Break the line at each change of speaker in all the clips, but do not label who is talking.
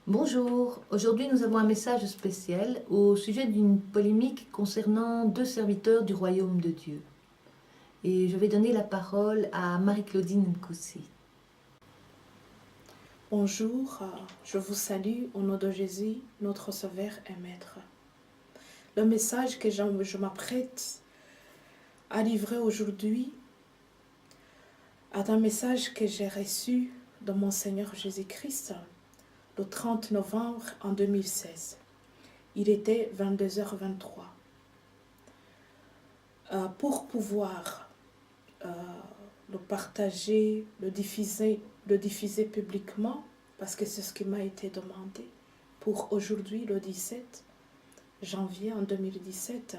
Bonjour, aujourd'hui nous avons un message spécial au sujet d'une polémique concernant deux serviteurs du royaume de Dieu. Et je vais donner la parole à Marie-Claudine Nkoussi.
Bonjour, je vous salue au nom de Jésus, notre Sauveur et Maître. Le message que je m'apprête à livrer aujourd'hui est un message que j'ai reçu de mon Seigneur Jésus-Christ le 30 novembre en 2016. Il était 22h23. Pour pouvoir le partager, le diffuser publiquement, parce que c'est ce qui m'a été demandé pour aujourd'hui, le 17 janvier en 2017.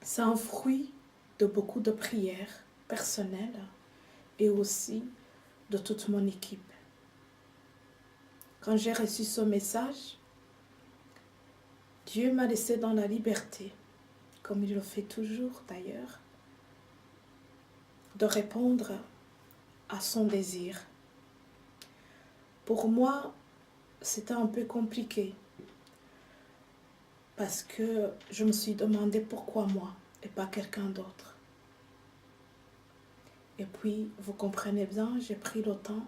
C'est un fruit de beaucoup de prières personnelles et aussi de toute mon équipe. Quand j'ai reçu ce message, Dieu m'a laissé dans la liberté, comme il le fait toujours d'ailleurs, de répondre à son désir. Pour moi, c'était un peu compliqué parce que je me suis demandé pourquoi moi et pas quelqu'un d'autre. Et puis, vous comprenez bien, j'ai pris le temps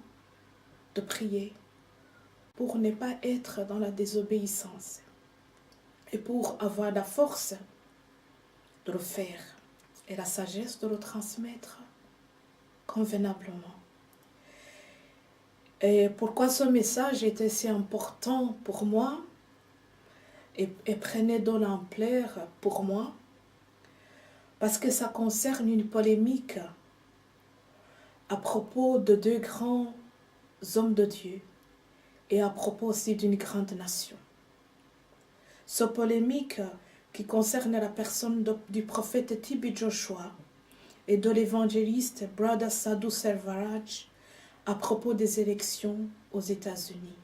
de prier pour ne pas être dans la désobéissance et pour avoir la force de le faire et la sagesse de le transmettre convenablement. Et pourquoi ce message était si important pour moi et prenait de l'ampleur pour moi? Parce que ça concerne une polémique à propos de deux grands hommes de Dieu et à propos aussi d'une grande nation. Ce polémique qui concerne la personne du prophète T.B. Joshua et de l'évangéliste Brother Sadhu Selvaraj à propos des élections aux États-Unis.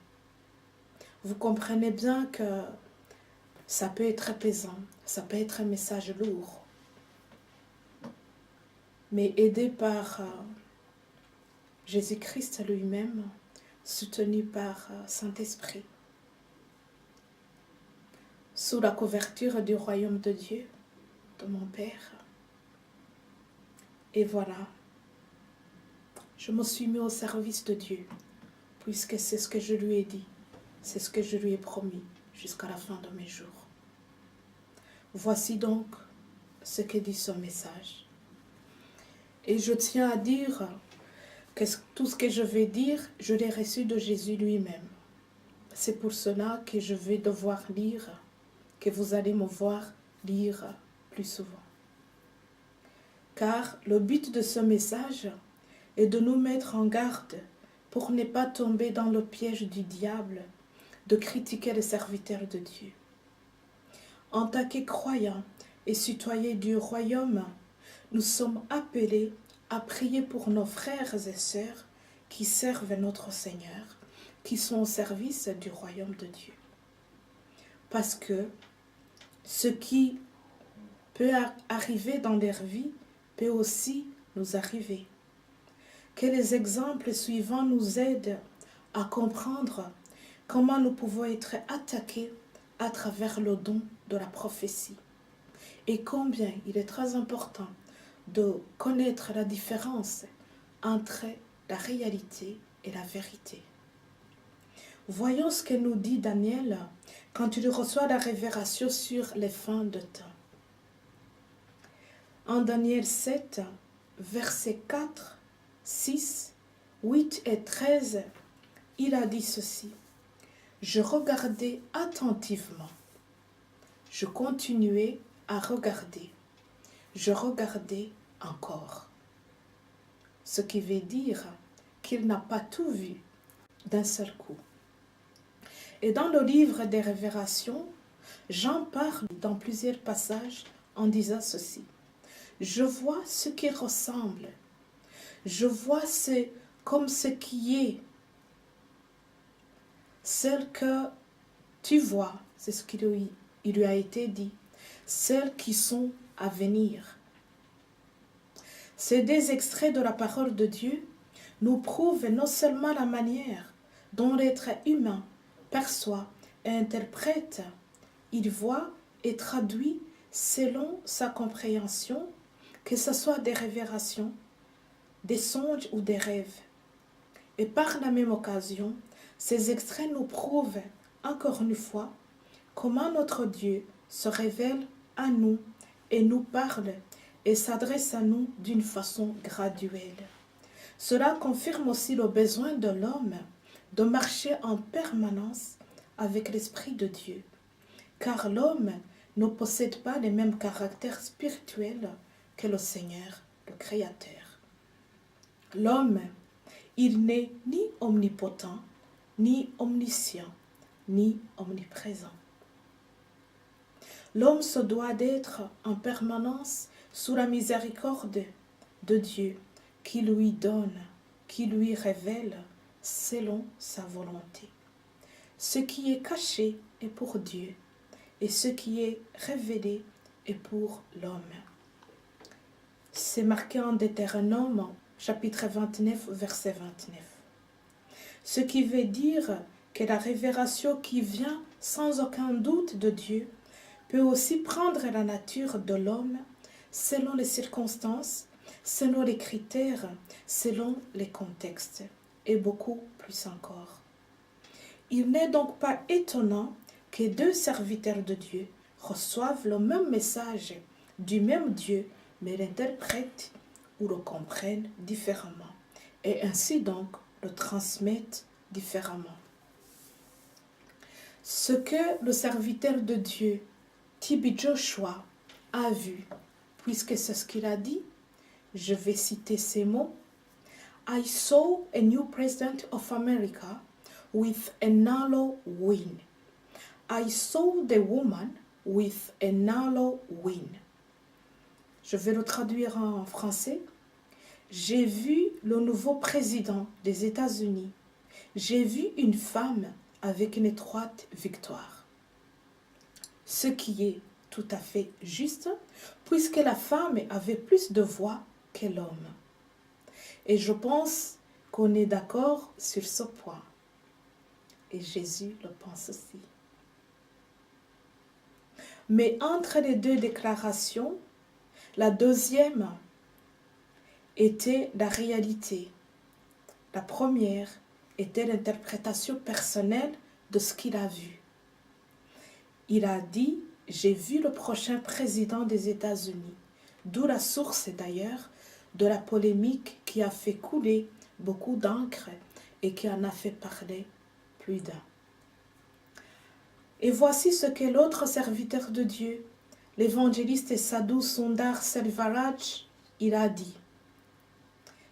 Vous comprenez bien que ça peut être pesant, ça peut être un message lourd, mais aidé par Jésus-Christ lui-même, soutenu par Saint-Esprit, sous la couverture du royaume de Dieu, de mon Père. Et voilà, je me suis mis au service de Dieu, puisque c'est ce que je lui ai dit, c'est ce que je lui ai promis jusqu'à la fin de mes jours. Voici donc ce que dit ce message. Et je tiens à dire que tout ce que je vais dire, je l'ai reçu de Jésus lui-même. C'est pour cela que je vais devoir lire, que vous allez me voir lire plus souvent. Car le but de ce message est de nous mettre en garde pour ne pas tomber dans le piège du diable de critiquer les serviteurs de Dieu. En tant que croyants et citoyens du royaume, nous sommes appelés à prier pour nos frères et sœurs qui servent notre Seigneur, qui sont au service du royaume de Dieu. Parce que ce qui peut arriver dans leur vie peut aussi nous arriver. Que les exemples suivants nous aident à comprendre comment nous pouvons être attaqués à travers le don de la prophétie et combien il est très important de connaître la différence entre la réalité et la vérité. Voyons ce que nous dit Daniel quand il reçoit la révélation sur les fins de temps. En Daniel 7, versets 4, 6, 8 et 13, il a dit ceci. Je regardais attentivement. Je continuais à regarder. Je regardais encore. Ce qui veut dire qu'il n'a pas tout vu d'un seul coup. Et dans le livre des Révélations, Jean parle dans plusieurs passages en disant ceci. Je vois ce qui ressemble. Je vois comme ce qui est. Celles que tu vois, c'est ce qu'il lui a été dit. Celles qui sont à venir. Ces deux extraits de la parole de Dieu nous prouvent non seulement la manière dont l'être humain perçoit et interprète. Il voit et traduit selon sa compréhension, que ce soit des révélations, des songes ou des rêves. Et par la même occasion, ces extraits nous prouvent, encore une fois, comment notre Dieu se révèle à nous et nous parle et s'adresse à nous d'une façon graduelle. Cela confirme aussi le besoin de l'homme de marcher en permanence avec l'Esprit de Dieu, car l'homme ne possède pas les mêmes caractères spirituels que le Seigneur, le Créateur. L'homme, il n'est ni omnipotent, ni omniscient, ni omniprésent. L'homme se doit d'être en permanence sous la miséricorde de Dieu, qui lui donne, qui lui révèle selon sa volonté. Ce qui est caché est pour Dieu, et ce qui est révélé est pour l'homme. C'est marqué en Deutéronome, chapitre 29, verset 29. Ce qui veut dire que la révélation qui vient sans aucun doute de Dieu peut aussi prendre la nature de l'homme selon les circonstances, selon les critères, selon les contextes, et beaucoup plus encore. Il n'est donc pas étonnant que deux serviteurs de Dieu reçoivent le même message du même Dieu, mais l'interprètent ou le comprennent différemment, et ainsi donc le transmettent différemment. Ce que le serviteur de Dieu, T.B. Joshua, a vu, puisque c'est ce qu'il a dit, je vais citer ces mots. I saw a new president of America with a narrow wing. I saw the woman with a narrow wing. Je vais le traduire en français. J'ai vu le nouveau président des États-Unis. J'ai vu une femme avec une étroite victoire. Ce qui est tout à fait juste, puisque la femme avait plus de voix que l'homme. Et je pense qu'on est d'accord sur ce point. Et Jésus le pense aussi. Mais entre les deux déclarations, la deuxième était la réalité. La première était l'interprétation personnelle de ce qu'il a vu. Il a dit « J'ai vu le prochain président des États-Unis », d'où la source d'ailleurs de la polémique qui a fait couler beaucoup d'encre et qui en a fait parler plus d'un. Et voici ce que l'autre serviteur de Dieu, l'évangéliste Sadhu Sundar Selvaraj, il a dit.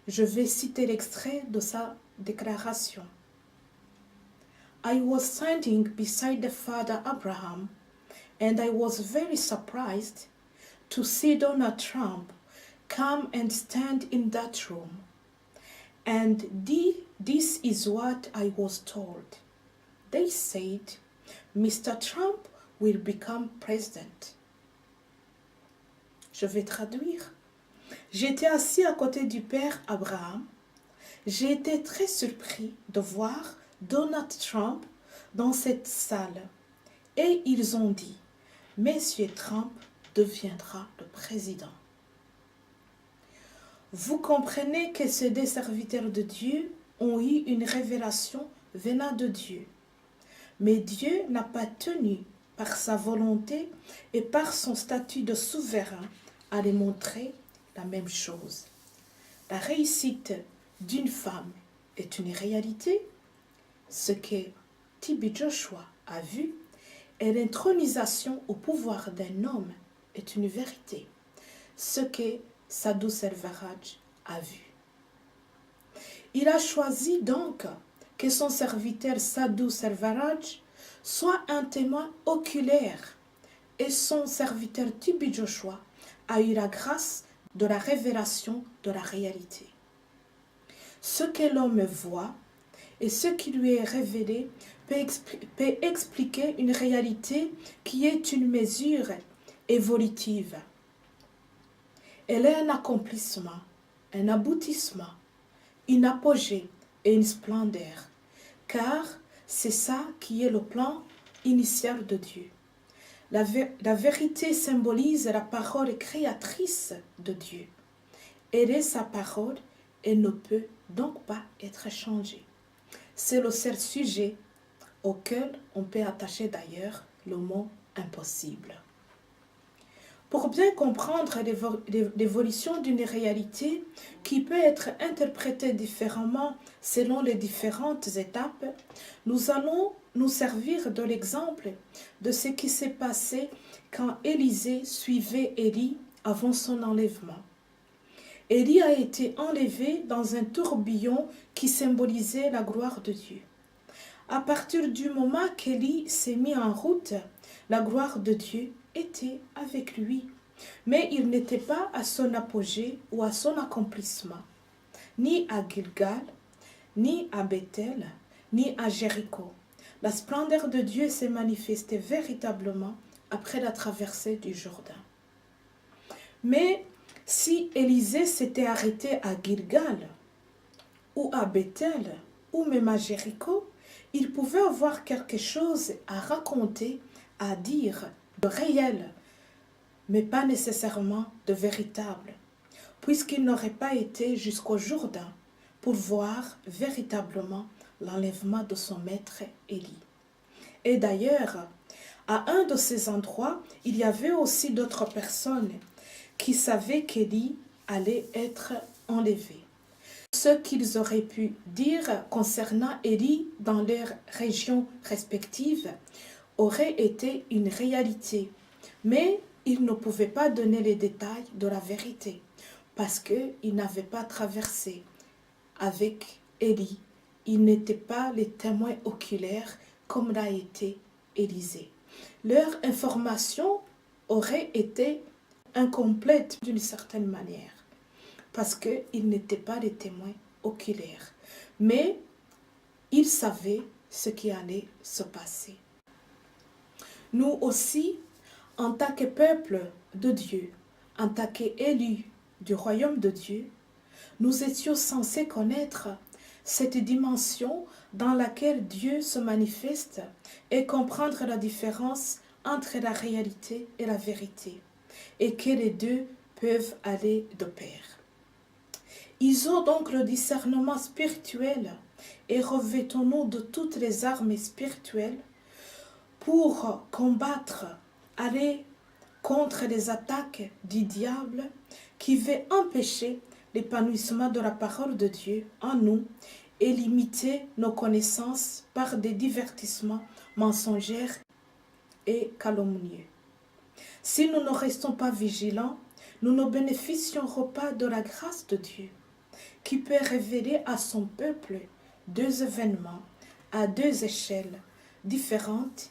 Je vais citer l'extrait de sa déclaration. I was standing beside the father Abraham, and I was very surprised to see Donald Trump come and stand in that room. And this is what I was told. They said, Mr. Trump will become president. Je vais traduire. J'étais assis à côté du père Abraham. J'ai été très surpris de voir Donald Trump dans cette salle. Et ils ont dit, Monsieur Trump deviendra le président. Vous comprenez que ces deux serviteurs de Dieu ont eu une révélation venant de Dieu. Mais Dieu n'a pas tenu par sa volonté et par son statut de souverain à les montrer la même chose. La réussite d'une femme est une réalité. Ce que T.B. Joshua a vu et l'intronisation au pouvoir d'un homme est une vérité. Ce que Sadhu Selvaraj a vu. Il a choisi donc que son serviteur Sadhu Selvaraj soit un témoin oculaire et son serviteur T.B. Joshua a eu la grâce de la révélation de la réalité. Ce que l'homme voit et ce qui lui est révélé peut expliquer une réalité qui est une mesure évolutive. Elle est un accomplissement, un aboutissement, une apogée et une splendeur car c'est ça qui est le plan initial de Dieu. La vérité symbolise la parole créatrice de Dieu. Elle est sa parole et ne peut donc pas être changée. C'est le seul sujet auquel on peut attacher d'ailleurs le mot impossible. Pour bien comprendre l'évolution d'une réalité qui peut être interprétée différemment selon les différentes étapes, nous allons nous servir de l'exemple de ce qui s'est passé quand Élisée suivait Élie avant son enlèvement. Élie a été enlevé dans un tourbillon qui symbolisait la gloire de Dieu. À partir du moment qu'Élie s'est mis en route, la gloire de Dieu était avec lui. Mais il n'était pas à son apogée ou à son accomplissement, ni à Gilgal, ni à Bethel, ni à Jéricho. La splendeur de Dieu s'est manifestée véritablement après la traversée du Jourdain. Mais si Élisée s'était arrêté à Gilgal, ou à Bethel, ou même à Jéricho, il pouvait avoir quelque chose à raconter, à dire, de réel, mais pas nécessairement de véritable, puisqu'il n'aurait pas été jusqu'au Jourdain pour voir véritablement l'enlèvement de son maître Élie. Et d'ailleurs, à un de ces endroits, il y avait aussi d'autres personnes qui savaient qu'Élie allait être enlevé. Ce qu'ils auraient pu dire concernant Élie dans leurs régions respectives aurait été une réalité, mais ils ne pouvaient pas donner les détails de la vérité parce qu'ils n'avaient pas traversé avec Élie. Ils n'étaient pas les témoins oculaires comme l'a été Élisée. Leur information aurait été incomplète d'une certaine manière parce qu'ils n'étaient pas les témoins oculaires. Mais ils savaient ce qui allait se passer. Nous aussi, en tant que peuple de Dieu, en tant qu'élus du royaume de Dieu, nous étions censés connaître cette dimension dans laquelle Dieu se manifeste et comprendre la différence entre la réalité et la vérité, et que les deux peuvent aller de pair. Ils ont donc le discernement spirituel et revêtons-nous de toutes les armes spirituelles pour combattre, aller contre les attaques du diable qui veut empêcher l'épanouissement de la parole de Dieu en nous et limiter nos connaissances par des divertissements mensongers et calomnieux. Si nous ne restons pas vigilants, nous ne bénéficierons pas de la grâce de Dieu qui peut révéler à son peuple deux événements à deux échelles différentes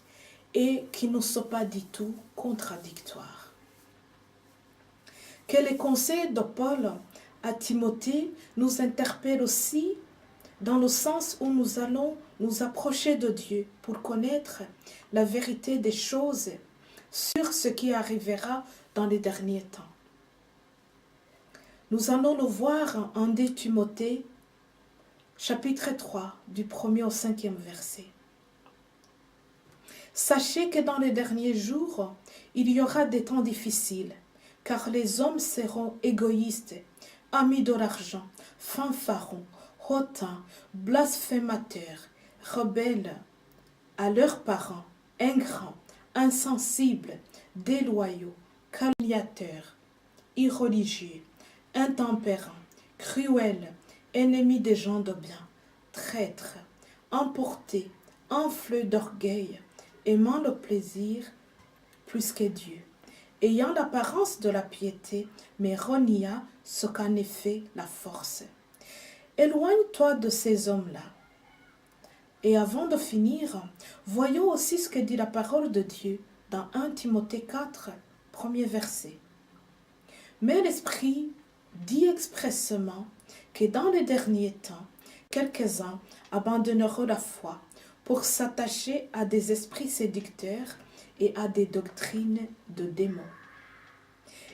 et qui ne sont pas du tout contradictoires. Que les conseils de Paul à Timothée nous interpellent aussi dans le sens où nous allons nous approcher de Dieu pour connaître la vérité des choses sur ce qui arrivera dans les derniers temps. Nous allons le voir en 2 Timothée, chapitre 3, du 1er au 5e verset. Sachez que dans les derniers jours, il y aura des temps difficiles, car les hommes seront égoïstes, amis de l'argent, fanfarons, hautains, blasphémateurs, rebelles à leurs parents, ingrats, insensibles, déloyaux, calomniateurs, irreligieux, intempérants, cruels, ennemis des gens de bien, traîtres, emportés, enflés d'orgueil, aimant le plaisir plus que Dieu, ayant l'apparence de la piété, mais reniant ce qu'en est fait la force. Éloigne-toi de ces hommes-là. Et avant de finir, voyons aussi ce que dit la parole de Dieu dans 1 Timothée 4, premier verset. Mais l'Esprit dit expressément que dans les derniers temps, quelques-uns abandonneront la foi pour s'attacher à des esprits séducteurs et à des doctrines de démons.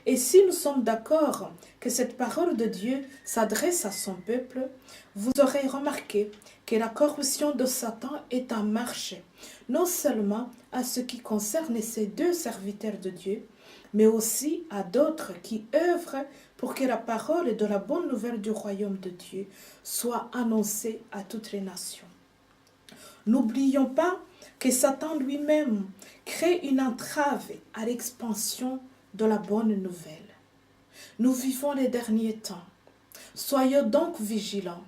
Et si nous sommes d'accord que cette parole de Dieu s'adresse à son peuple, vous aurez remarqué que la corruption de Satan est en marche, non seulement à ce qui concerne ces deux serviteurs de Dieu, mais aussi à d'autres qui œuvrent pour que la parole de la bonne nouvelle du royaume de Dieu soit annoncée à toutes les nations. N'oublions pas que Satan lui-même crée une entrave à l'expansion de la bonne nouvelle. Nous vivons les derniers temps. Soyons donc vigilants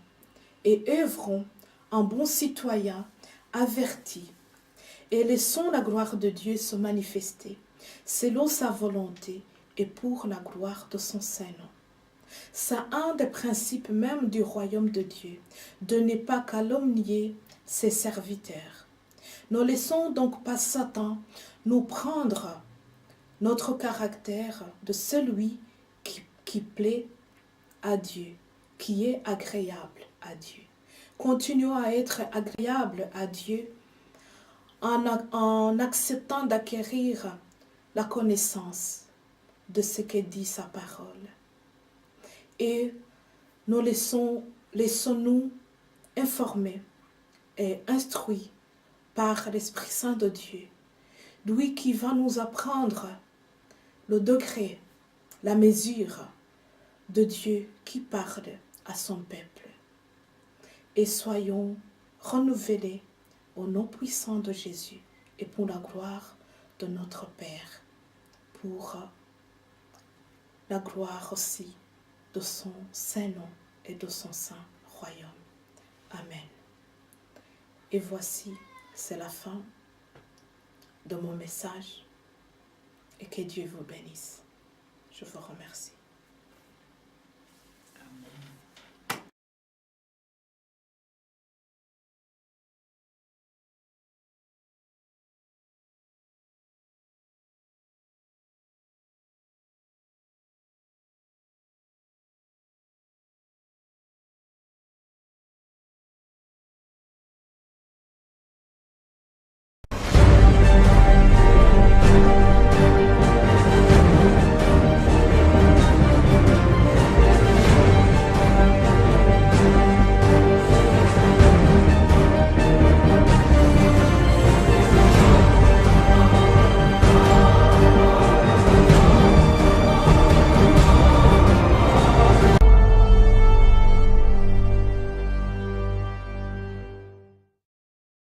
et œuvrons en bons citoyens avertis et laissons la gloire de Dieu se manifester selon sa volonté et pour la gloire de son Saint-Nom. C'est un des principes même du royaume de Dieu, de ne pas calomnier ses serviteurs. Ne laissons donc pas Satan nous prendre notre caractère de celui qui plaît à Dieu, qui est agréable à Dieu. Continuons à être agréable à Dieu en acceptant d'acquérir la connaissance de ce que dit sa parole. Et nous laissons-nous informer et instruire par l'Esprit Saint de Dieu, lui qui va nous apprendre le degré, la mesure de Dieu qui parle à son peuple. Et soyons renouvelés au nom puissant de Jésus et pour la gloire de notre Père, pour la gloire aussi de son Saint-Nom et de son Saint Royaume. Amen. Et voici, c'est la fin de mon message et que Dieu vous bénisse. Je vous remercie.